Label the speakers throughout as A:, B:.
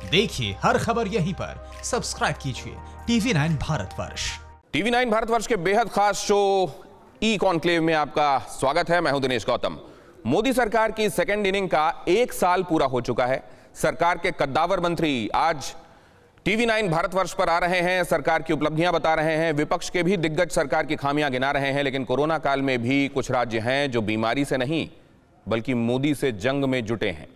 A: देखिए हर खबर यहीं पर, सब्सक्राइब कीजिए टीवी 9 भारतवर्ष।
B: टीवी 9 भारतवर्ष के बेहद खास शो ई कॉन्क्लेव में आपका स्वागत है। मैं हूं दिनेश गौतम। मोदी सरकार की सेकेंड इनिंग का 1 साल पूरा हो चुका है। सरकार के कद्दावर मंत्री आज टीवी 9 भारतवर्ष पर आ रहे हैं, सरकार की उपलब्धियां बता रहे हैं, विपक्ष के भी दिग्गज सरकार की खामियां गिना रहे हैं। लेकिन कोरोना काल में भी कुछ राज्य हैं जो बीमारी से नहीं बल्कि मोदी से जंग में जुटे हैं।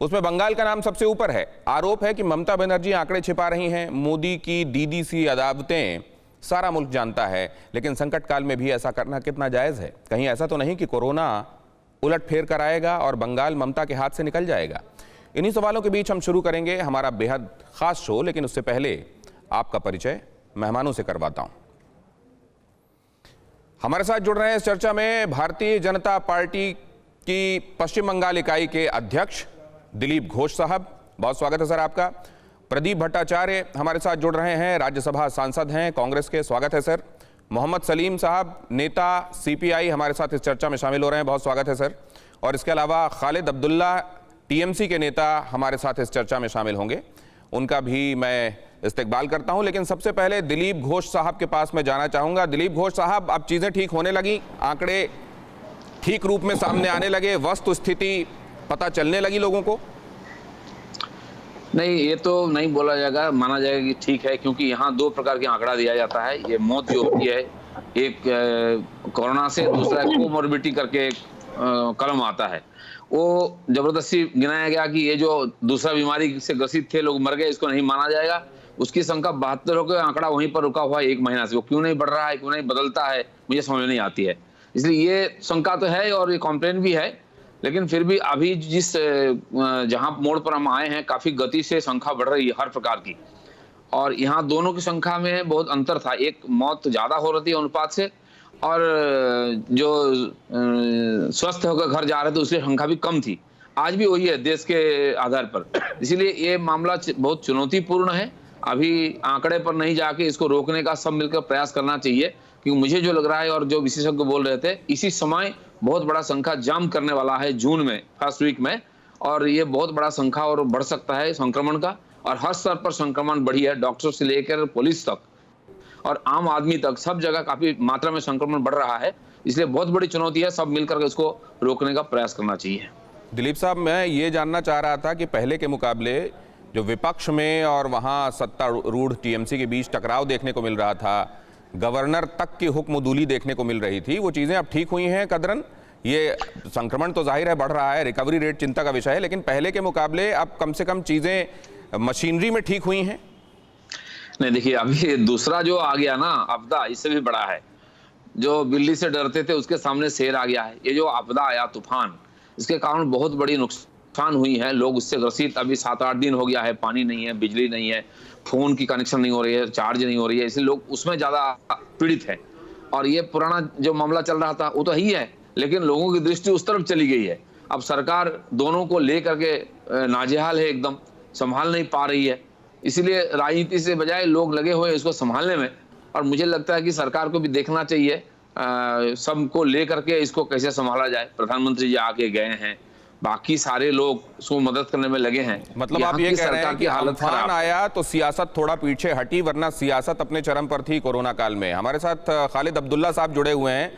B: उसमें बंगाल का नाम सबसे ऊपर है। आरोप है कि ममता बनर्जी आंकड़े छिपा रही हैं। मोदी की दीदी सी अदावतें सारा मुल्क जानता है, लेकिन संकट काल में भी ऐसा करना कितना जायज है? कहीं ऐसा तो नहीं कि कोरोना उलट फेर कर आएगा और बंगाल ममता के हाथ से निकल जाएगा? इन्हीं सवालों के बीच हम शुरू करेंगे हमारा बेहद खास शो, लेकिन उससे पहले आपका परिचय मेहमानों से करवाता हूं। हमारे साथ जुड़ रहे हैं इस चर्चा में भारतीय जनता पार्टी की पश्चिम बंगाल इकाई के अध्यक्ष दिलीप घोष साहब, बहुत स्वागत है सर आपका। प्रदीप भट्टाचार्य हमारे साथ जुड़ रहे हैं, राज्यसभा सांसद हैं कांग्रेस के, स्वागत है सर। मोहम्मद सलीम साहब, नेता सीपीआई, हमारे साथ इस चर्चा में शामिल हो रहे हैं, बहुत स्वागत है सर। और इसके अलावा खालिद अब्दुल्ला, टीएमसी के नेता, हमारे साथ इस चर्चा में शामिल होंगे, उनका भी मैं इस्तकबाल करता हूं। लेकिन सबसे पहले दिलीप घोष साहब के पास मैं जाना चाहूंगा। दिलीप घोष साहब, अब चीजें ठीक होने लगी, आंकड़े ठीक रूप में सामने आने लगे, वस्तु स्थिति पता चलने लगी लोगों को?
C: नहीं, ये तो नहीं बोला जाएगा, माना जाएगा कि ठीक है, क्योंकि यहाँ 2 प्रकार के आंकड़ा दिया जाता है। ये मौत जो होती है एक कोरोना से, दूसरा कोमोर्बिडिटी करके कलम आता है, वो जबरदस्ती गिनाया गया कि ये जो दूसरा बीमारी से ग्रसित थे लोग मर गए, इसको नहीं माना जाएगा। उसकी संख्या 72 होकर आंकड़ा वहीं पर रुका हुआ है 1 महीना से। वो क्यों नहीं बढ़ रहा है, क्यों नहीं बदलता है, मुझे समझ नहीं आती है। इसलिए ये शंका तो है और ये कॉम्प्लेन भी है, लेकिन फिर भी अभी जिस जहां मोड़ पर हम आए हैं, काफी गति से संख्या बढ़ रही है हर प्रकार की, और यहाँ दोनों की संख्या में बहुत अंतर था। एक मौत ज्यादा हो रही थी अनुपात से, और जो स्वस्थ होकर घर जा रहे थे उसकी संख्या भी कम थी। आज भी वही है देश के आधार पर। इसीलिए ये मामला बहुत चुनौतीपूर्ण है। अभी आंकड़े पर नहीं जाके इसको रोकने का सब मिलकर प्रयास करना चाहिए, क्योंकि मुझे जो लग रहा है और जो विशेषज्ञ बोल रहे थे, इसी समय बहुत बड़ा संख्या जाम करने वाला है जून में, फर्स्ट वीक में, और ये बहुत बड़ा संख्या और बढ़ सकता है संक्रमण का। और हर स्तर पर संक्रमण बढ़ी है, डॉक्टर से लेकर पुलिस तक और आम आदमी तक, सब जगह काफी मात्रा में संक्रमण बढ़ रहा है। इसलिए बहुत बड़ी चुनौती है, सब मिलकर इसको रोकने का प्रयास करना चाहिए।
B: दिलीप साहब, मैं ये जानना चाह रहा था कि पहले के मुकाबले जो विपक्ष में और वहां सत्तारूढ़ टीएमसी के बीच टकराव देखने को मिल रहा था, गवर्नर तक की हुक्मदूली देखने को मिल रही थी, वो चीजें अब ठीक हुई हैं कदरन? ये संक्रमण तो जाहिर है बढ़ रहा है, रिकवरी रेट चिंता का विषय है, लेकिन पहले के मुकाबले अब कम से कम चीजें मशीनरी में ठीक हुई हैं?
C: नहीं, देखिए, अभी दूसरा जो आ गया ना आपदा, इससे भी बड़ा है। जो बिल्ली से डरते थे उसके सामने शेर आ गया है। ये जो आपदा आया, तूफान, इसके कारण बहुत बड़ी नुकसान हुई है, लोग उससे ग्रसित। अभी 7-8 दिन हो गया है, पानी नहीं है, बिजली नहीं है, फोन की कनेक्शन नहीं हो रही है, चार्ज नहीं हो रही है, इसलिए लोग उसमें ज्यादा पीड़ित है। और ये पुराना जो मामला चल रहा था वो तो ही है, लेकिन लोगों की दृष्टि उस तरफ चली गई है। अब सरकार दोनों को लेकर के नाजेहाल है, एकदम संभाल नहीं पा रही है। इसीलिए राजनीति से बजाय लोग लगे हुए हैं इसको संभालने में, और मुझे लगता है कि सरकार को भी देखना चाहिए सबको लेकर के इसको कैसे संभाला जाए। प्रधानमंत्री जी आके गए हैं, बाकी सारे लोग उसको मदद करने में लगे हैं।
B: मतलब आप ये कह रहे हैं कि अम्फान आया तो सियासत थोड़ा पीछे हटी, वरना सियासत अपने चरम पर थी कोरोना काल में। हमारे साथ खालिद अब्दुल्ला साहब जुड़े हुए हैं।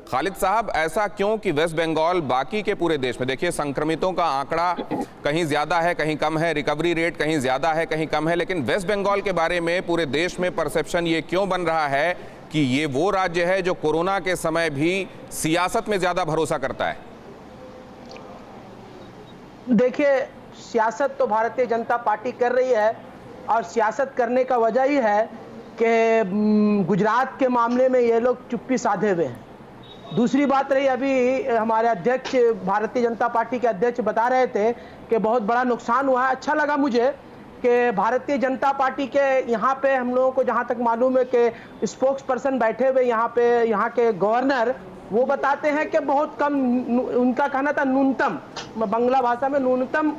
B: खालिद साहब, ऐसा क्यों कि वेस्ट बंगाल बाकी के पूरे देश में, देखिए संक्रमितों का आंकड़ा कहीं ज्यादा है कहीं कम है, रिकवरी रेट कहीं ज्यादा है कहीं कम है, लेकिन वेस्ट बंगाल के बारे में पूरे देश में परसेप्शन ये क्यों बन रहा है कि ये वो राज्य है जो कोरोना के समय भी सियासत में ज्यादा भरोसा करता है?
D: देखिए, सियासत तो भारतीय जनता पार्टी कर रही है, और सियासत करने का वजह ही है कि गुजरात के मामले में ये लोग चुप्पी साधे हुए हैं। दूसरी बात रही, अभी हमारे अध्यक्ष, भारतीय जनता पार्टी के अध्यक्ष बता रहे थे कि बहुत बड़ा नुकसान हुआ है। अच्छा लगा मुझे कि भारतीय जनता पार्टी के यहाँ पे हम लोगों को जहाँ तक मालूम है कि स्पोक्स पर्सन बैठे हुए यहाँ पे, यहाँ के गवर्नर, वो बताते हैं कि बहुत कम, उनका कहना था न्यूनतम, बंगला भाषा में न्यूनतम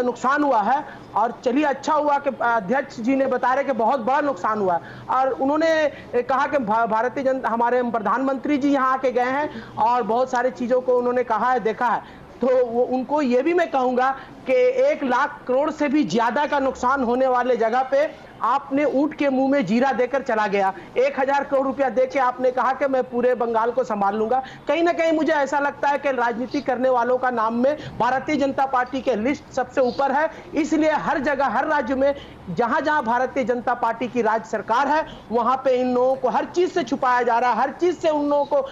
D: नुकसान हुआ है। और चलिए अच्छा हुआ कि अध्यक्ष जी ने बता रहे कि बहुत बड़ा नुकसान हुआ है। और उन्होंने कहा कि भारतीय जनता, हमारे प्रधानमंत्री जी यहाँ आके गए हैं और बहुत सारी चीज़ों को उन्होंने कहा है, देखा है। तो वो उनको ये भी मैं कहूँगा कि 1 लाख करोड़ से भी ज्यादा का नुकसान होने वाले जगह पे आपने ऊंट के मुंह में जीरा देकर चला गया। 1000 करोड़ रुपया देके आपने कहा कि मैं पूरे बंगाल को संभाल लूंगा। कहीं ना कहीं मुझे ऐसा लगता है कि राजनीति करने वालों का नाम में भारतीय जनता पार्टी के लिस्ट सबसे ऊपर है। इसलिए हर जगह, हर राज्य में जहां जहां भारतीय जनता पार्टी की राज्य सरकार है, वहां पे इन लोगों को हर चीज से छुपाया जा रहा है। हर चीज से उन लोगों को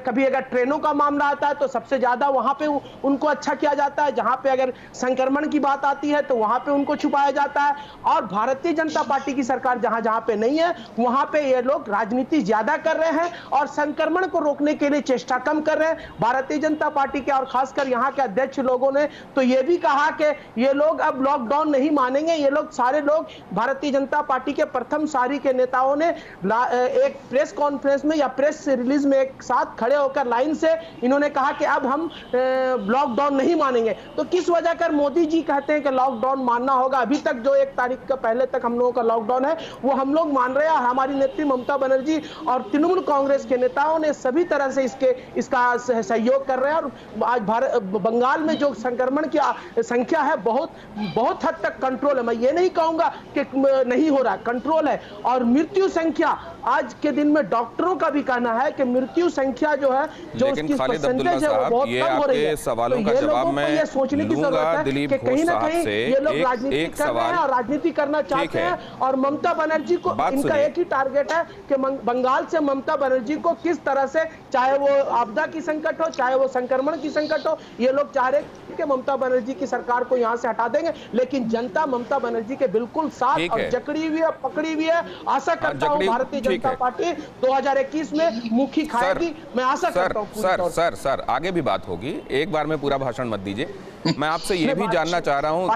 D: कभी अगर ट्रेनों का मामला आता है तो सबसे ज्यादा वहां पे उनको अच्छा किया जाता है। जहां पे अगर संक्रमण की बात आती है तो वहां पे उनको छुपाया जाता है। और भारतीय जनता पार्टी की सरकार जहां जहां पे नहीं है, वहां पे ये लोग राजनीति ज्यादा कर रहे हैं और संक्रमण को रोकने के लिए चेष्टा कम कर रहे हैं। भारतीय जनता पार्टी के और खासकर यहां के अध्यक्ष लोगों ने तो ये भी कहा कि ये लोग अब लॉकडाउन नहीं मानेंगे। ये लोग सारे लोग भारतीय जनता पार्टी के प्रथम सारी के नेताओं ने एक प्रेस कॉन्फ्रेंस में या प्रेस रिलीज में एक साथ खड़े होकर लाइन से इन्होंने कहा कि अब हम लॉकडाउन नहीं मानेंगे। तो किस वजह कर मोदी जी कहते हैं कि लॉकडाउन मानना होगा? अभी तक जो 1 तारीख का पहले तक हम लोगों का लॉकडाउन है वो हम लोग मान रहे हैं। और हमारी नेत्री ममता बनर्जी और तृणमूल कांग्रेस के नेताओं ने सभी तरह से इसका सहयोग कर रहे हैं। और आज बंगाल में जो संक्रमण की संख्या है बहुत हद तक कंट्रोल है। मैं ये नहीं कहूंगा कि नहीं हो रहा, कंट्रोल है। और मृत्यु संख्या आज के दिन में डॉक्टरों का भी कहना है कि मृत्यु संख्या जो है, जो उसकी परसेंटेज है वो बहुत कम हो रही है।
B: सवालों का जवाब मैं
D: ये सोचने की जरूरत है कि कहीं ना कहीं ये लोग राजनीति कर रहे हैं और राजनीति करना चाहते हैं। और ममता बनर्जी को इनका एक ही टारगेट है कि बंगाल से ममता बनर्जी को किस तरह से, चाहे वो आपदा की संकट हो, चाहे वो संक्रमण की संकट हो, ये लोग चाह रहे हैं कि ममता बनर्जी की सरकार को यहां से हटा देंगे। लेकिन जनता ममता बनर्जी के बिल्कुल साथ और जकड़ी हुई है, पकड़ी हुई है। आशा करता हूं भारतीय जनता पार्टी 2021 में मुखी खाएगी। मैं आशा करता हूं।
B: सर आगे भी बात होगी, एक बार में पूरा भाषण मत दीजिए। मैं आपसे ये भी जानना चाह रहा हूं,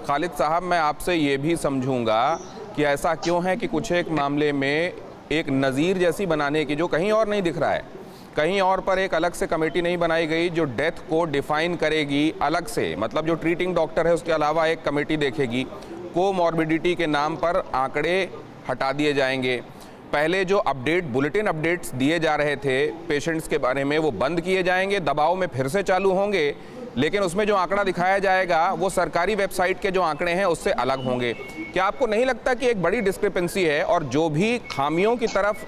B: खालिद साहब मैं आपसे ये भी समझूंगा कि ऐसा क्यों है कि कुछ एक मामले में एक नज़ीर जैसी बनाने की, जो कहीं और नहीं दिख रहा है, कहीं और पर एक अलग से कमेटी नहीं बनाई गई जो डेथ को डिफाइन करेगी अलग से, मतलब जो ट्रीटिंग डॉक्टर है उसके अलावा एक कमेटी देखेगी। कोमॉर्बिडिटी के नाम पर आंकड़े हटा दिए जाएंगे। पहले जो बुलेटिन अपडेट्स दिए जा रहे थे पेशेंट्स के बारे में वो बंद किए जाएंगे, दबाव में फिर से चालू होंगे, लेकिन उसमें जो आंकड़ा दिखाया जाएगा वो सरकारी वेबसाइट के जो आंकड़े हैं उससे अलग होंगे। क्या आपको नहीं लगता कि एक बड़ी डिस्क्रिपेंसी है और जो भी खामियों की तरफ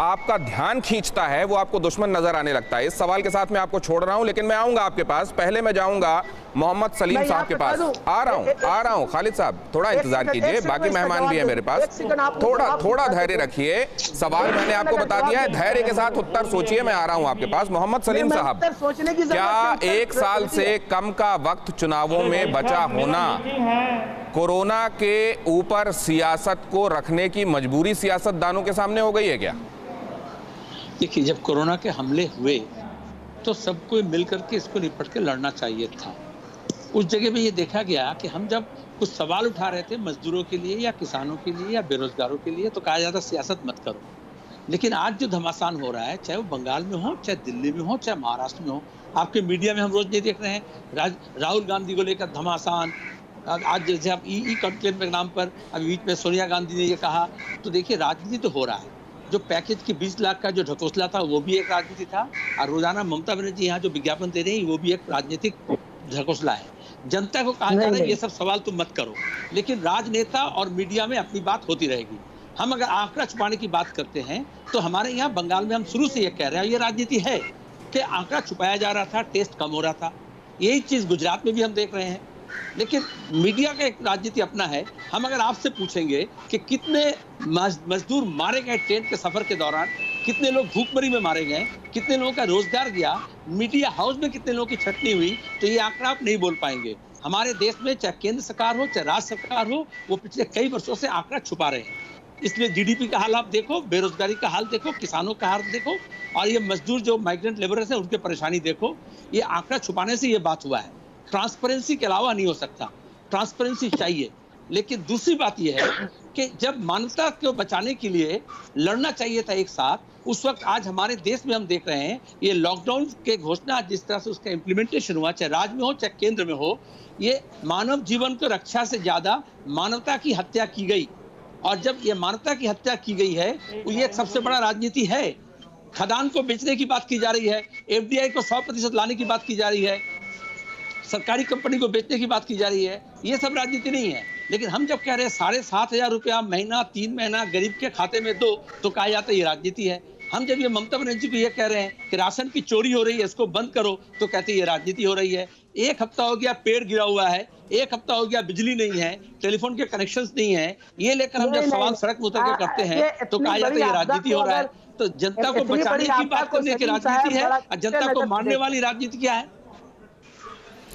B: आपका ध्यान खींचता है वो आपको दुश्मन नजर आने लगता है? इस सवाल के साथ मैं आपको छोड़ रहा हूं, लेकिन मैं आऊंगा आपके पास। पहले मैं जाऊंगा मोहम्मद सलीम साहब के पास। आ रहा हूं खालिद साहब, थोड़ा इंतजार कीजिए, बाकी मेहमान भी है मेरे पास। थोड़ा धैर्य रखिए। सवाल मैंने आपको बता दिया है, धैर्य के साथ उत्तर सोचिए। मैं आ रहा हूं आपके पास। मोहम्मद सलीम साहब, क्या 1 साल से कम का वक्त चुनावों में बचा होना कोरोना के ऊपर सियासत को रखने की मजबूरी सियासतदानों के सामने हो गई है क्या?
E: देखिए, जब कोरोना के हमले हुए तो सबको मिलकर के इसको निपट के लड़ना चाहिए था। उस जगह में ये देखा गया कि हम जब कुछ सवाल उठा रहे थे मजदूरों के लिए या किसानों के लिए या बेरोजगारों के लिए, तो कहा जाता सियासत मत करो। लेकिन आज जो घमासान हो रहा है, चाहे वो बंगाल में हो, चाहे दिल्ली में हो, चाहे महाराष्ट्र में हो, आपके मीडिया में हम रोज नहीं देख रहे हैं राहुल गांधी को लेकर घमासान। आज जैसे आप ई कॉन्क्लेव के नाम पर अभी बीच में सोनिया गांधी ने ये कहा, तो देखिए राजनीति तो हो रहा है। जो पैकेज की 20 लाख का जो ढकोसला था वो भी एक राजनीति था, और रोजाना ममता बनर्जी यहाँ जो विज्ञापन दे रही है वो भी एक राजनीतिक ढकोसला है। जनता को कहा जा रहा है ये सब सवाल तुम मत करो, लेकिन राजनेता और मीडिया में अपनी बात होती रहेगी। हम अगर आंकड़ा छुपाने की बात करते हैं तो हमारे यहाँ बंगाल में हम शुरू से ये कह रहे हैं, ये राजनीति है कि आंकड़ा छुपाया जा रहा था, टेस्ट कम हो रहा था। यही चीज गुजरात में भी हम देख रहे हैं। लेकिन मीडिया का एक राजनीति अपना है। हम अगर आपसे पूछेंगे कि कितने मजदूर मारे गए ट्रेन के सफर के दौरान, कितने लोग भूखमरी में मारे गए, कितने लोगों का रोजगार गया, मीडिया हाउस में कितने लोगों की छटनी हुई, तो ये आंकड़ा आप नहीं बोल पाएंगे। हमारे देश में चाहे केंद्र सरकार हो चाहे राज्य सरकार हो, वो पिछले कई वर्षों से आंकड़ा छुपा रहे हैं। इसलिए जीडीपी का हाल आप देखो, बेरोजगारी का हाल देखो, किसानों का हाल देखो, और ये मजदूर जो माइग्रेंट लेबरर्स हैं उनकी परेशानी देखो। ये आंकड़ा छुपाने से ये बात हुआ है। ट्रांसपेरेंसी के अलावा नहीं हो सकता, ट्रांसपेरेंसी चाहिए। लेकिन दूसरी बात यह है कि जब मानवता को बचाने के लिए लड़ना चाहिए था एक साथ, उस वक्त आज हमारे देश में हम देख रहे हैं ये लॉकडाउन के घोषणा जिस तरह से उसका इम्प्लीमेंटेशन हुआ, चाहे राज्य में हो चाहे केंद्र में हो, ये मानव जीवन को रक्षा से ज्यादा मानवता की हत्या की गई। और जब ये मानवता की हत्या की गई है तो ये एक सबसे बड़ा राजनीति है। खदान को बेचने की बात की जा रही है, एफडीआई को 100% लाने की बात की जा रही है, सरकारी कंपनी को बेचने की बात की जा रही है, ये सब राजनीति नहीं है। लेकिन हम जब कह रहे हैं 7,500 रुपया महीना 3 महीना गरीब के खाते में दो, तो कहा जाता है ये राजनीति है। हम जब ये ममता बनर्जी को ये कह रहे हैं कि राशन की चोरी हो रही है, इसको बंद करो, तो कहते हैं ये राजनीति हो रही है। एक हफ्ता हो गया पेड़ गिरा हुआ है, एक हफ्ता हो गया बिजली नहीं है, टेलीफोन के कनेक्शंस नहीं है, ये लेकर हम जब सवाल सड़क में उतर के करते हैं तो कहा जाता है ये राजनीति हो रहा है। तो जनता को बचाने की बात करने की राजनीति है और जनता को मारने वाली राजनीति क्या है?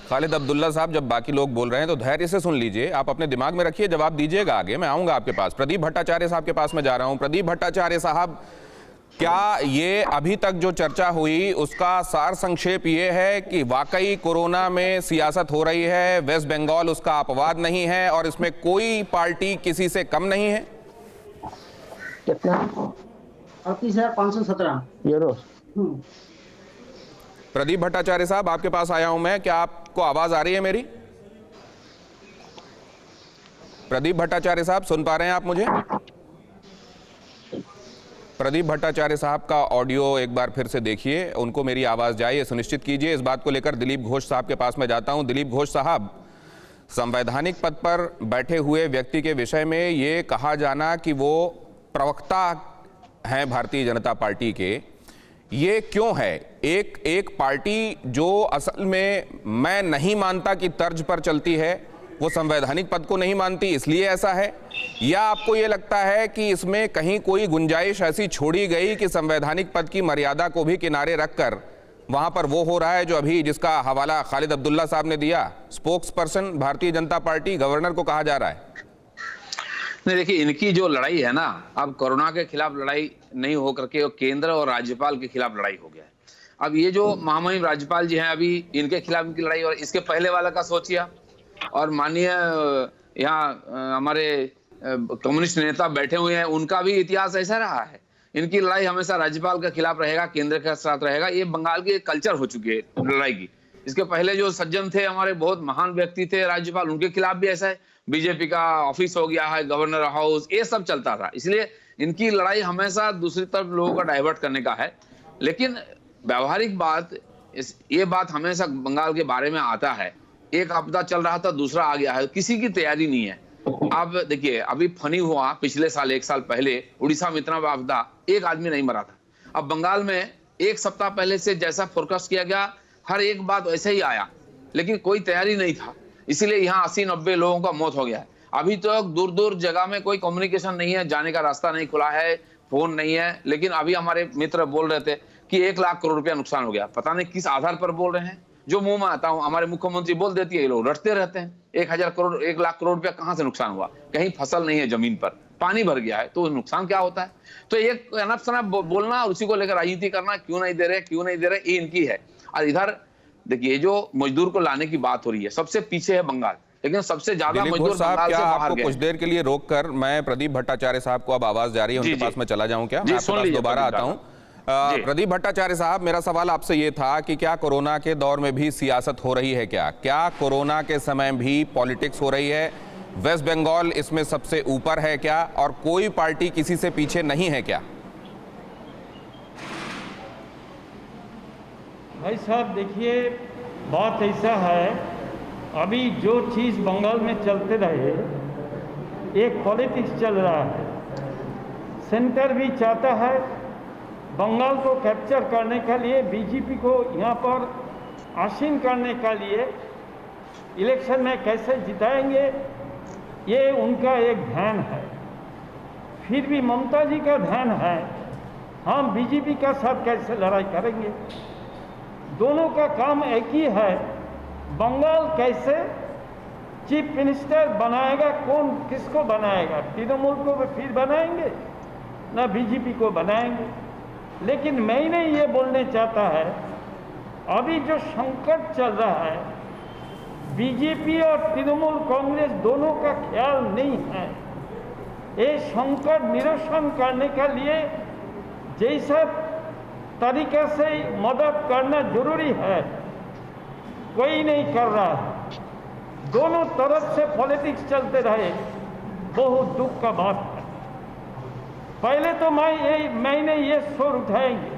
B: खालिद अब्दुल्ला साहब, जब बाकी लोग बोल रहे हैं तो धैर्य से सुन लीजिए, आप अपने दिमाग में रखिए, जवाब दीजिएगा आगे, मैं आऊंगा आपके पास। प्रदीप भट्टाचार्य साहब के पास मैं जा रहा हूं। प्रदीप भट्टाचार्य साहब, क्या ये अभी तक जो चर्चा हुई उसका सार संक्षेप ये है कि वाकई कोरोना में सियासत हो रही है, वेस्ट बंगाल उसका अपवाद नहीं है और इसमें कोई पार्टी किसी से कम नहीं है?
F: कितना? 38,517 यूरो।
B: प्रदीप भट्टाचार्य साहब, आपके पास आया हूं मैं, क्या आपको आवाज आ रही है मेरी? प्रदीप भट्टाचार्य साहब, सुन पा रहे हैं आप मुझे? प्रदीप भट्टाचार्य साहब का ऑडियो एक बार फिर से देखिए, उनको मेरी आवाज जाए ये सुनिश्चित कीजिए। इस बात को लेकर दिलीप घोष साहब के पास मैं जाता हूं। दिलीप घोष साहब, संवैधानिक पद पर बैठे हुए व्यक्ति के विषय में ये कहा जाना कि वो प्रवक्ता हैं भारतीय जनता पार्टी के, ये क्यों है? एक पार्टी जो असल में मैं नहीं मानता कि तर्ज पर चलती है, वो संवैधानिक पद को नहीं मानती, इसलिए ऐसा है? या आपको ये लगता है कि इसमें कहीं कोई गुंजाइश ऐसी छोड़ी गई कि संवैधानिक पद की मर्यादा को भी किनारे रखकर वहां पर वो हो रहा है जो अभी जिसका हवाला खालिद अब्दुल्ला साहब ने दिया, spokes person Bharatiya Janata party governor को कहा जा रहा है?
C: नहीं, देखिए, इनकी जो लड़ाई है ना, अब कोरोना के खिलाफ लड़ाई नहीं हो करके केंद्र और राज्यपाल के खिलाफ लड़ाई हो गया है। अब ये जो महामहिम राज्यपाल जी हैं, अभी इनके खिलाफ इनकी लड़ाई, और इसके पहले वाला का सोचिए। और माननीय यहाँ हमारे कम्युनिस्ट नेता बैठे हुए हैं, उनका भी इतिहास ऐसा रहा है। इनकी लड़ाई हमेशा राज्यपाल के खिलाफ रहेगा, केंद्र के साथ रहेगा। ये बंगाल की कल्चर हो चुकी है लड़ाई की। इसके पहले जो सज्जन थे, हमारे बहुत महान व्यक्ति थे राज्यपाल, उनके खिलाफ भी ऐसा है। बीजेपी का ऑफिस हो गया है, गवर्नर हाउस, ये सब चलता था। इसलिए इनकी लड़ाई हमेशा दूसरी तरफ लोगों का डाइवर्ट करने का है। लेकिन व्यवहारिक बात, ये बात हमेशा बंगाल के बारे में आता है। एक आपदा चल रहा था, दूसरा आ गया है, किसी की तैयारी नहीं है। अब देखिए, अभी फनी हुआ पिछले साल, 1 साल पहले उड़ीसा में इतना आपदा, एक आदमी नहीं मरा था। अब बंगाल में 1 सप्ताह पहले से जैसा फोरकास्ट किया गया, हर एक बात वैसे ही आया, लेकिन कोई तैयारी नहीं था। इसीलिए यहाँ 80-90 लोगों का मौत हो गया है। अभी तो दूर दूर जगह में कोई कम्युनिकेशन नहीं है, जाने का रास्ता नहीं खुला है, फोन नहीं है। लेकिन अभी हमारे मित्र बोल रहे थे कि 1 लाख करोड़ रुपया नुकसान हो गया। पता नहीं किस आधार पर बोल रहे हैं। जो मुंह में आता हूं, हमारे मुख्यमंत्री बोल देती है, ये लोग रटते रहते हैं। 1 लाख करोड़ रुपया कहां से नुकसान हुआ? कहीं फसल नहीं है, जमीन पर पानी भर गया है, तो नुकसान क्या होता है? तो एक अनफ शनफ बोलना और उसी को लेकर राजनीति करना, क्यों नहीं दे रहे, ये इनकी है। और इधर देखिए, जो मजदूर को लाने की बात हो रही है, सबसे पीछे है बंगाल, लेकिन सबसे ज्यादा मजदूर बंगाल से बाहर गए।
B: कुछ देर के लिए रोककर मैं प्रदीप भट्टाचार्य साहब को, अब आवाज जा रही है, उनके पास मैं चला जाऊं क्या? मैं आपके पास दोबारा आता हूं। प्रदीप भट्टाचार्य साहब, मेरा सवाल आपसे ये था कि क्या कोरोना के दौर में भी सियासत हो रही है? क्या कोरोना के समय भी पॉलिटिक्स हो रही है? वेस्ट बंगाल इसमें सबसे ऊपर है क्या? और कोई पार्टी किसी से पीछे नहीं है क्या?
G: भाई साहब, देखिए, बात ऐसा है, अभी जो चीज़ बंगाल में चलते रहे, एक पॉलिटिक्स चल रहा है। सेंटर भी चाहता है बंगाल को कैप्चर करने के लिए, बीजेपी को यहाँ पर आसीन करने के लिए, इलेक्शन में कैसे जिताएंगे, ये उनका एक ध्यान है। फिर भी ममता जी का ध्यान है हम बीजेपी का साथ कैसे लड़ाई करेंगे। दोनों का काम एक ही है, बंगाल कैसे चीफ मिनिस्टर बनाएगा, कौन किसको बनाएगा, तृणमूल को फिर बनाएंगे ना बीजेपी को बनाएंगे। लेकिन मैं नहीं ये बोलने चाहता है, अभी जो संकट चल रहा है, बीजेपी और तृणमूल कांग्रेस दोनों का ख्याल नहीं है। ये संकट निरसन करने के लिए जैसा तरीके से मदद करना जरूरी है, कोई नहीं कर रहा है। दोनों तरफ से पॉलिटिक्स चलते रहे, बहुत दुख का बात है। पहले तो मैंने ये स्वर उठाएंगे,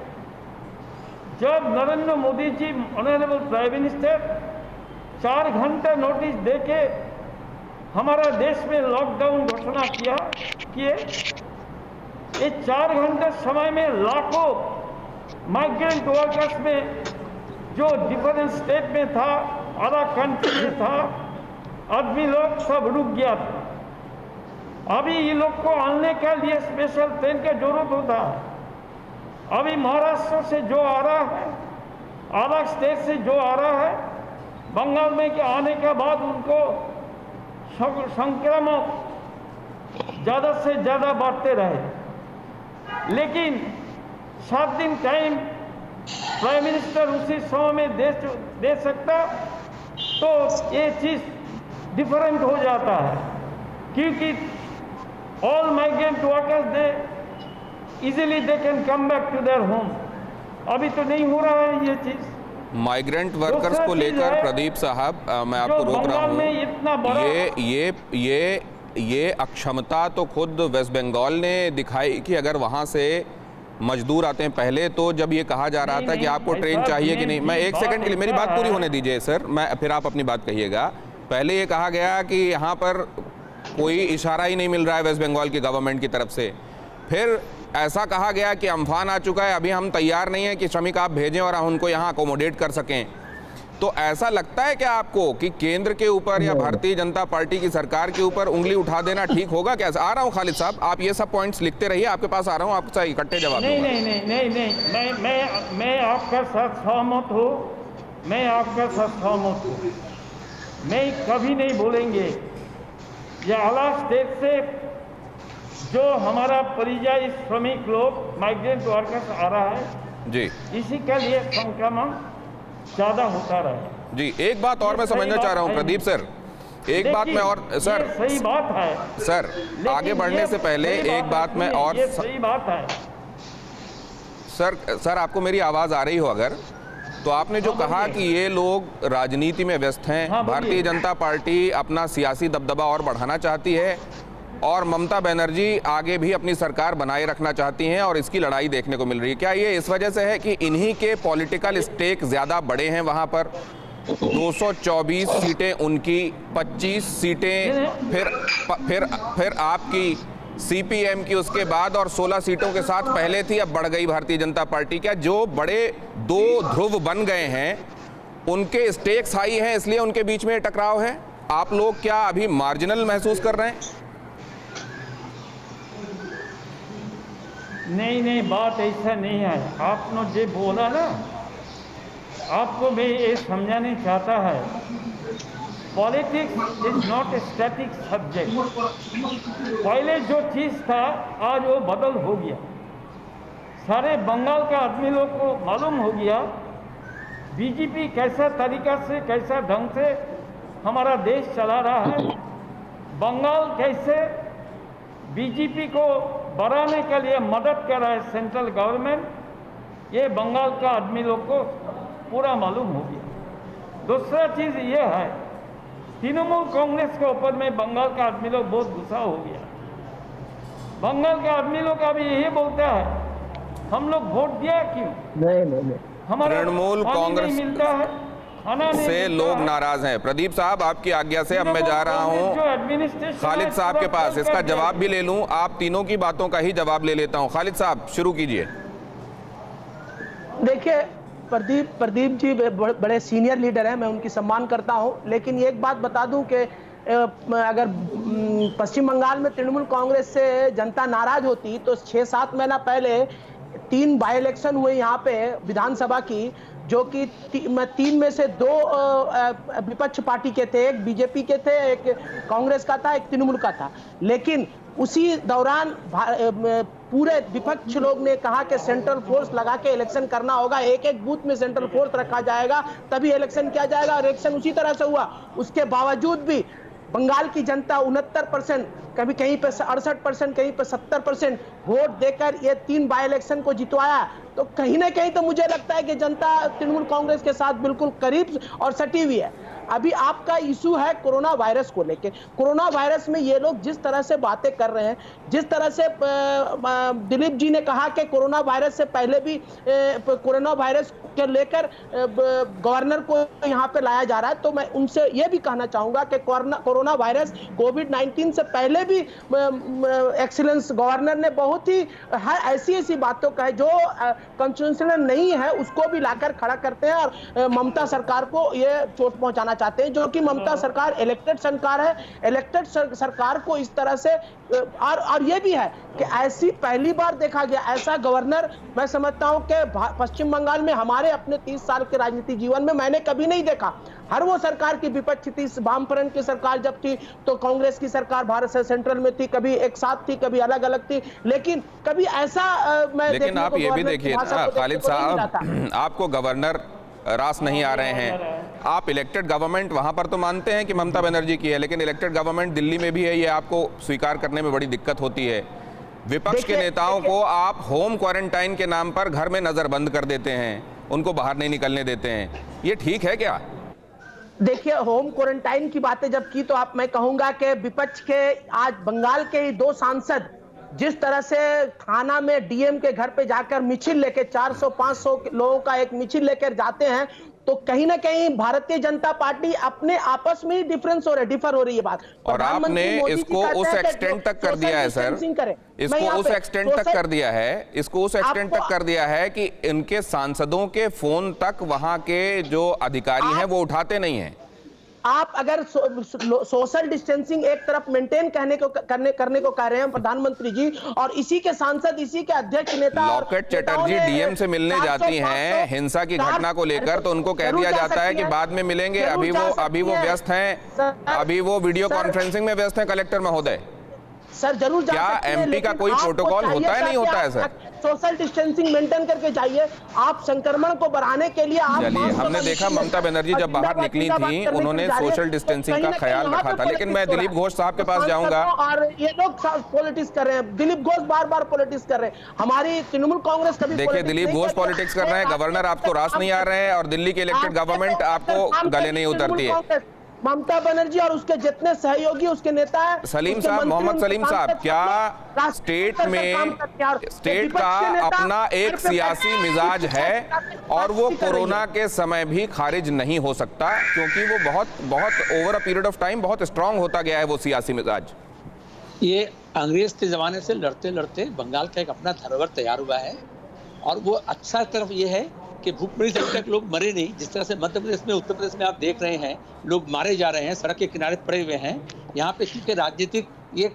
G: जब Narendra Modi ji honourable prime minister 4 घंटे नोटिस देके हमारा देश में लॉकडाउन घोषणा किए। ये 4 घंटे समय में लाखों माइग्रेंट वर्कर्स में जो डिफरेंट स्टेट में था, अदर कंट्री में था, आदमी लोग सब रुक गया था। अभी ये लोग को आने के लिए स्पेशल ट्रेन की जरूरत होता है। अभी महाराष्ट्र से जो आ रहा है, अदर स्टेट से जो आ रहा है, बंगाल में के आने के बाद उनको संक्रमण ज़्यादा से ज़्यादा बढ़ते रहे। लेकिन 7 दिन टाइम प्राइम मिनिस्टर उसी समय में दे सकता तो ये चीज़ डिफरेंट हो जाता है, क्योंकि all migrant workers they easily they can come back to their home. अभी तो नहीं हो रहा है ये चीज़।
B: माइग्रेंट वर्कर्स को लेकर प्रदीप साहब मैं आपको रोक रहा हूँ। ये अक्षमता तो खुद वेस्ट बंगाल ने दिखाई कि अगर वहाँ से मजदूर आते हैं। पहले तो जब ये कहा जा रहा था कि आपको ट्रेन चाहिए कि नहीं, मैं 1 सेकंड के लिए, मेरी बात पूरी होने दीजिए सर, मैं फिर आप अपनी बात कहिएगा। पहले ये कहा गया कि यहाँ पर कोई इशारा ही नहीं मिल रहा है वेस्ट बंगाल की गवर्नमेंट की तरफ से। फिर ऐसा कहा गया कि अम्फान आ चुका है, अभी हम तैयार नहीं है कि श्रमिक आप भेजें और हम उनको यहाँ अकोमोडेट कर सकें। तो ऐसा लगता है क्या आपको कि केंद्र के ऊपर या भारतीय जनता पार्टी की सरकार के ऊपर उंगली उठा देना ठीक होगा? क्या आ रहा हूँ खालिद साहब, आप ये सब पॉइंट्स लिखते रहिए, आपके पास आ रहा हूँ, आपका इकट्ठे जवाब।
G: नहीं, मैं आपका साथ सहमत हूँ, मैं आपका साथ सहमत हूँ। मैं कभी नहीं बोलेंगे ये अलग स्टेट से जो हमारा परिযায়ী श्रमिक लोग माइग्रेंट वर्कर्स आ रहा है जी, इसी के लिए संक्रमण ज़्यादा होता रहा।
B: जी एक बात और मैं समझना चाह रहा हूँ प्रदीप सर, एक बात में और सर,
G: सही बात है
B: सर, आगे बढ़ने से पहले एक बात में और,
G: सही बात है
B: सर आपको मेरी आवाज़ आ रही हो अगर, तो आपने जो कहा कि ये लोग राजनीति में व्यस्त हैं, भारतीय जनता पार्टी अपना सियासी दबदबा और बढ़ाना चाहती है और ममता बनर्जी आगे भी अपनी सरकार बनाए रखना चाहती हैं और इसकी लड़ाई देखने को मिल रही है। क्या ये इस वजह से है कि इन्हीं के पॉलिटिकल स्टेक ज़्यादा बड़े हैं वहाँ पर? 224 सीटें उनकी, 25 सीटें फिर आपकी, सीपीएम की उसके बाद, और 16 सीटों के साथ पहले थी, अब बढ़ गई भारतीय जनता पार्टी। क्या जो बड़े 2 ध्रुव बन गए हैं उनके स्टेक्स हाई हैं इसलिए उनके बीच में टकराव है? आप लोग क्या अभी मार्जिनल महसूस कर रहे हैं?
G: नहीं, बात ऐसा नहीं है। आपने जो बोला ना, आपको मैं ये समझाने चाहता है, politics is not a static subject. पहले जो चीज़ था आज वो बदल हो गया। सारे बंगाल का आदमी लोग को मालूम हो गया बीजेपी कैसा तरीका से, कैसा ढंग से हमारा देश चला रहा है। बंगाल कैसे बीजेपी को बढ़ाने के लिए मदद कर रहा है सेंट्रल गवर्नमेंट, ये बंगाल का आदमी लोग को पूरा मालूम हो गया। दूसरा चीज़ ये है, तृणमूल कांग्रेस के ऊपर में बंगाल का आदमी लोग बहुत गुस्सा हो गया। बंगाल का आदमी लोग अभी यही बोलता है हम लोग वोट दिया क्यों?
F: नहीं,
B: हमारा तृणमूल कांग्रेस
G: मिलता है, खाना नहीं
B: से लोग नाराज हैं। प्रदीप साहब आपकी आज्ञा से अब मैं जा रहा हूं खालिद साहब के पास, इसका जवाब भी ले लूं, आप तीनों की बातों का ही जवाब ले लेता हूं। खालिद साहब शुरू कीजिए।
D: देखिए प्रदीप जी बड़े सीनियर लीडर हैं, मैं उनकी सम्मान करता हूं, लेकिन एक बात बता दूं कि अगर पश्चिम बंगाल में तृणमूल कांग्रेस से जनता नाराज होती तो 6-7 महीना पहले 3 बाई इलेक्शन हुए यहाँ पे विधानसभा की, जो कि 3 में से 2 विपक्ष पार्टी के थे, एक बीजेपी के थे, एक कांग्रेस का था, एक तृणमूल का था। लेकिन उसी दौरान पूरे विपक्ष लोग ने कहा कि सेंट्रल फोर्स लगा के इलेक्शन करना होगा, एक बूथ में सेंट्रल फोर्स रखा जाएगा तभी इलेक्शन किया जाएगा, और इलेक्शन उसी तरह से हुआ। उसके बावजूद भी बंगाल की जनता 69%, कभी कहीं पे 68%, कहीं पे 70%, वोट देकर ये 3 बाई इलेक्शन को जितवाया, तो कहीं ना कहीं तो मुझे लगता है कि जनता तृणमूल कांग्रेस के साथ बिल्कुल करीब और सटी हुई है। अभी आपका इशू है कोरोना वायरस को लेके। कोरोना वायरस में ये लोग जिस तरह से बातें कर रहे हैं, जिस तरह से दिलीप जी ने कहा कि कोरोना वायरस से पहले भी कोरोना वायरस के लेकर गवर्नर को यहाँ पे लाया जा रहा है, तो मैं उनसे ये भी कहना चाहूंगा कि कोरोना वायरस कोविड-19 से पहले भी एक्सीलेंस गवर्नर ने बहुत ही ऐसी बातों का है जो कॉन्स्टिट्यूशनल नहीं है, उसको भी लाकर खड़ा करते हैं और ममता सरकार को ये चोट पहुंचाना चाहते हैं, जो कि ममता सरकार इलेक्टेड सरकार है। इलेक्टेड सरकार को इस तरह से और ये भी है कि ऐसी पहली बार देखा गया ऐसा गवर्नर, मैं समझता हूं कि पश्चिम बंगाल में हमारे अपने 30 साल के राजनीतिक जीवन में मैंने कभी नहीं देखा। हर वो सरकार की विपक्ष थी, वामफ्रंट की सरकार जब थी तो कांग्रेस की सरकार भारत से सेंट्रल में थी, कभी एक साथ थी, कभी अलग अलग थी, लेकिन कभी ऐसा मैं
B: लेकिन आप ये भी देखिए ना खालिद साहब, आपको गवर्नर रास नहीं आ रहे हैं, आप इलेक्टेड गवर्नमेंट वहां पर तो मानते हैं कि ममता बनर्जी की है, लेकिन इलेक्टेड गवर्नमेंट दिल्ली में भी है, ये आपको स्वीकार करने में बड़ी दिक्कत होती है। विपक्ष के नेताओं को आप होम क्वारंटाइन के नाम पर घर में नजरबंद कर देते हैं, उनको बाहर नहीं निकलने देते हैं, ये ठीक है क्या?
D: देखिए, होम क्वारंटाइन की बातें जब की तो मैं कहूंगा कि विपक्ष के आज बंगाल के ही 2 सांसद जिस तरह से थाना में डीएम के घर पे जाकर मिছিল लेके 400-500 लोगों का एक मिছিল लेकर जाते हैं, तो कहीं ना कहीं भारतीय जनता पार्टी अपने आपस में ही डिफर हो रही है बात।
B: और आपने इसको उस एक्सटेंट तक कर दिया है सर, इसको उस एक्सटेंट तक कर दिया है, इसको उस एक्सटेंट तक कर दिया है कि इनके सांसदों के फोन तक वहां के जो अधिकारी हैं वो उठाते नहीं हैं।
D: आप अगर सोशल डिस्टेंसिंग एक तरफ मेंटेन करने को कह रहे हैं प्रधानमंत्री जी, और इसी के सांसद, इसी के अध्यक्ष नेता
B: लॉकेट चैटर्जी डीएम से मिलने जाती हैं हिंसा की घटना को लेकर, तो उनको कह दिया जाता है कि बाद में मिलेंगे, अभी वो व्यस्त हैं, अभी वो वीडियो कॉन्फ्रेंसिंग में व्यस्त हैं कलेक्टर महोदय।
D: सर जरूर
B: क्या एमपी का कोई प्रोटोकॉल होता है, नहीं होता है सर?
D: सोशल डिस्टेंसिंग मेंटेन करके जाइए। आप संक्रमण को बढ़ाने के लिए आप
B: चलिए, हमने देखा ममता बनर्जी जब बाहर निकली थी उन्होंने सोशल डिस्टेंसिंग का ख्याल रखा था, लेकिन मैं दिलीप घोष साहब के पास जाऊंगा।
D: और ये लोग पॉलिटिक्स कर रहे हैं, दिलीप घोष बार पॉलिटिक्स कर रहे हैं, हमारी तृणमूल कांग्रेस कभी
B: देखिए दिलीप घोष पॉलिटिक्स कर रहे हैं, गवर्नर आपको रास नहीं आ रहे हैं और दिल्ली की इलेक्टेड गवर्नमेंट आपको गले नहीं उतरती है।
D: ममता बनर्जी और उसके जितने सहयोगी, उसके नेता
B: सलीम साहब, मोहम्मद सलीम साहब, क्या स्टेट में स्टेट का अपना एक सियासी मिजाज है और वो कोरोना के समय भी खारिज नहीं हो सकता, क्योंकि वो बहुत over a period of time बहुत स्ट्रांग होता गया है वो सियासी मिजाज।
E: ये अंग्रेज के जमाने से लड़ते लड़ते बंगाल का एक अपना धरोहर तैयार हुआ है, और वो अच्छा तरफ ये है कि भूखमरी से अभी तक लोग मरे नहीं। जिस तरह से मध्य प्रदेश में, उत्तर प्रदेश में आप देख रहे हैं लोग मारे जा रहे हैं, सड़क के किनारे पड़े हुए हैं। यहाँ पे क्योंकि राजनीतिक ये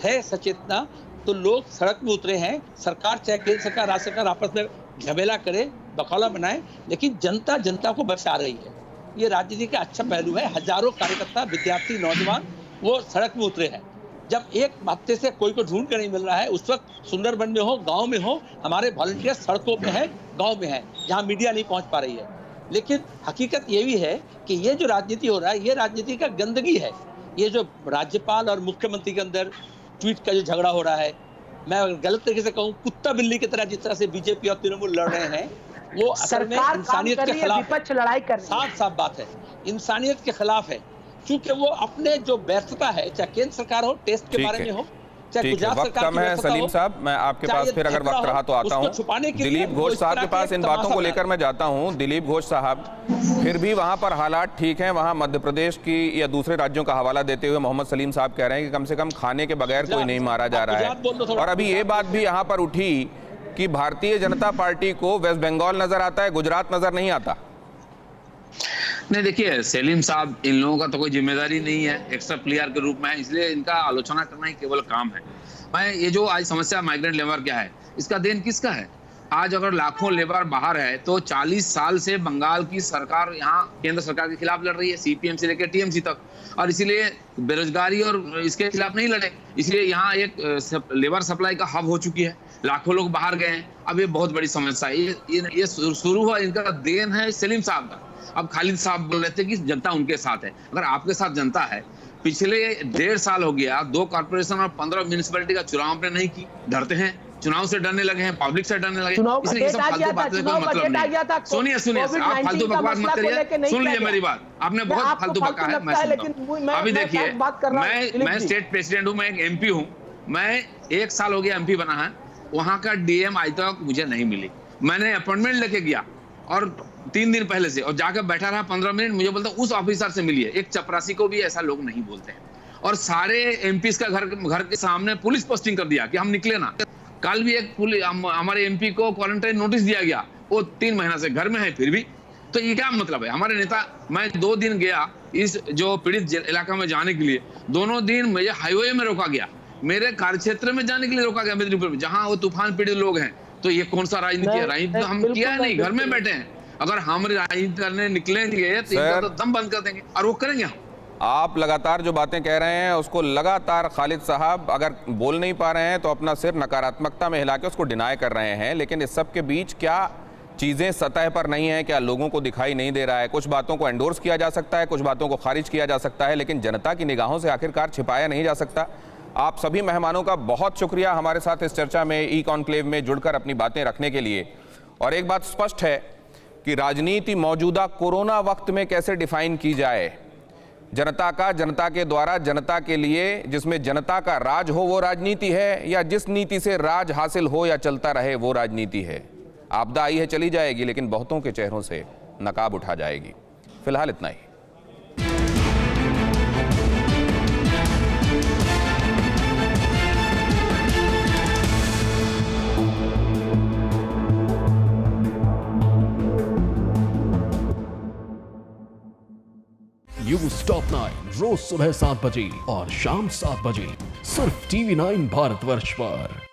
E: है सचेतना, तो लोग सड़क में उतरे हैं। सरकार चाहे केंद्र सरकार, राज्य सरकार आपस में झमेला करे, बखौला बनाए, लेकिन जनता को बचा रही है। ये राजनीति का अच्छा पहलू है। हजारों कार्यकर्ता, विद्यार्थी, नौजवान वो सड़क में उतरे हैं। जब एक हफ्ते से कोई को ढूंढ कर नहीं मिल रहा है, उस वक्त सुंदरबन में हो, गांव में हो, हमारे वॉलंटियर सड़कों पे हैं, गांव में हैं, जहां मीडिया नहीं पहुंच पा रही है। लेकिन हकीकत ये भी है कि ये जो राजनीति हो रहा है, ये राजनीति का गंदगी है। ये जो राज्यपाल और मुख्यमंत्री के अंदर ट्वीट का जो झगड़ा हो रहा है, मैं गलत तरीके से कहूँ, कुत्ता बिल्ली की तरह जिस तरह से बीजेपी और तृणमूल लड़ रहे हैं, वो असल में इंसानियत के खिलाफ, साफ बात है, इंसानियत के खिलाफ है। क्योंकि वो अपने जो व्यस्तता है, चाहे केंद्र सरकार हो, टेस्ट के बारे में हो, चाहे गुजरात सरकार
B: कम है। सलीम साहब, मैं आपके पास फिर अगर वक्त रहा तो आता हूँ। दिलीप घोष साहब के पास इन बातों को लेकर मैं जाता हूँ। दिलीप घोष साहब, फिर भी वहां पर हालात ठीक हैं, वहां मध्य प्रदेश की या दूसरे राज्यों का हवाला देते हुए मोहम्मद सलीम साहब कह रहे हैं कि कम से कम खाने के बगैर कोई नहीं मारा जा रहा है। और अभी ये बात भी यहाँ पर उठी कि भारतीय जनता पार्टी को वेस्ट बंगाल नजर आता है, गुजरात नजर नहीं आता।
C: नहीं, देखिए सलीम साहब, इन लोगों का तो कोई जिम्मेदारी नहीं है एक्स्ट्रा प्लेयर के रूप में, इसलिए इनका आलोचना करना ही केवल काम है। मैं ये जो आज समस्या माइग्रेंट लेबर क्या है, इसका देन किसका है? आज अगर लाखों लेबर बाहर है तो 40 साल से बंगाल की सरकार यहाँ केंद्र सरकार के खिलाफ लड़ रही है, सीपीएम से लेकर टीएमसी तक, और इसीलिए बेरोजगारी और इसके खिलाफ नहीं लड़े, इसलिए यहाँ एक लेबर सप्लाई का हब हो चुकी है, लाखों लोग बाहर गए हैं। अब ये बहुत बड़ी समस्या है, ये शुरू हुआ, इनका देन है सलीम साहब का। अब खालिद साहब बोल रहे थे कि जनता उनके साथ है। अगर आपके साथ जनता है, पिछले 1.5 साल हो गया, 2 कॉर्पोरेशन और 15 म्यूनिसिपैलिटी का चुनाव आपने नहीं की, डरते हैं, चुनाव से डरने लगे हैं, पब्लिक से डरने लगे,
D: चुनाव
C: इसलिए ये सब
D: बजट आ
C: फालतू
D: गया था,
C: बातें का
D: चुनाव
C: मतलब
D: बजट आ गया था।
C: नहीं। सुनिए सुनिए, आप
D: कोविड-19
C: फालतू
D: का
C: बकवास
D: मसला
C: मत
D: को लेके
C: करिए,
D: नहीं
C: सुन
D: किया
C: लीजिए
D: गया।
C: मेरी बात, आपने
D: मैं
C: बहुत
D: आपको
C: फालतू
D: फालतू
C: बका है, मैं
D: लगता है,
C: सुनता
D: लेकिन
C: हूं।
D: मैं
C: अभी देखिए,
D: फैक्ट बात कर रहा हूं,
C: मैं
D: दिलीप जी।
C: स्टेट प्रेसिडेंट हूं, मैं एक एमपी हूं, मैं 1 साल हो गया एमपी बना है, वहां का डीएम आज तक मुझे नहीं मिली। मैंने अपॉइंटमेंट लेके गया और 3 दिन पहले से, और जाकर बैठा रहा 15 मिनट, मुझे बोलता उस ऑफिसर से मिलिए। एक चपरासी को भी ऐसा लोग नहीं बोलते हैं। और सारे एमपीस का घर के सामने पुलिस पोस्टिंग कर दिया कि हम निकले ना। कल भी एक हमारे एमपी को क्वारंटाइन नोटिस दिया गया, वो 3 महीना से घर में है फिर भी। तो ये क्या मतलब है? हमारे नेता, मैं 2 दिन गया इस जो पीड़ित इलाका में जाने के लिए, दोनों दिन मुझे हाईवे में रोका गया, मेरे कार्यक्षेत्र में जाने के लिए रोका गया, मेदिनीपुर में, जहां वो तूफान पीड़ित लोग हैं। तो ये कौन सा राजनीति है? राजनीति तो हम किया नहीं, घर में बैठे हैं। अगर हम राजनीति करने निकलेंगे तो इनका तो दम बंद कर देंगे, और वो करेंगे हम।
B: आप लगातार जो बातें कह रहे हैं उसको लगातार खालिद साहब अगर बोल नहीं पा रहे हैं तो अपना सिर नकारात्मकता में हिला के उसको डिनाई कर रहे हैं, लेकिन इस सब के बीच क्या चीज़ें सतह पर नहीं है? क्या लोगों को दिखाई नहीं दे रहा है? कुछ बातों को एंडोर्स किया जा सकता है, कुछ बातों को खारिज किया जा सकता है, लेकिन जनता की निगाहों से आखिरकार छिपाया नहीं जा सकता। आप सभी मेहमानों का बहुत शुक्रिया हमारे साथ इस चर्चा में, ई कॉन्क्लेव में जुड़कर अपनी बातें रखने के लिए। और एक बात स्पष्ट है कि राजनीति मौजूदा कोरोना वक्त में कैसे डिफाइन की जाए, जनता का, जनता के द्वारा, जनता के लिए, जिसमें जनता का राज हो वो राजनीति है, या जिस नीति से राज हासिल हो या चलता रहे वो राजनीति है। आपदा आई है चली जाएगी, लेकिन बहुतों के चेहरों से नकाब उठा जाएगी। फिलहाल इतना ही।
H: न्यूज़ टॉप 9 रोज सुबह 7 बजे और शाम 7 बजे सिर्फ TV9 भारतवर्ष पर।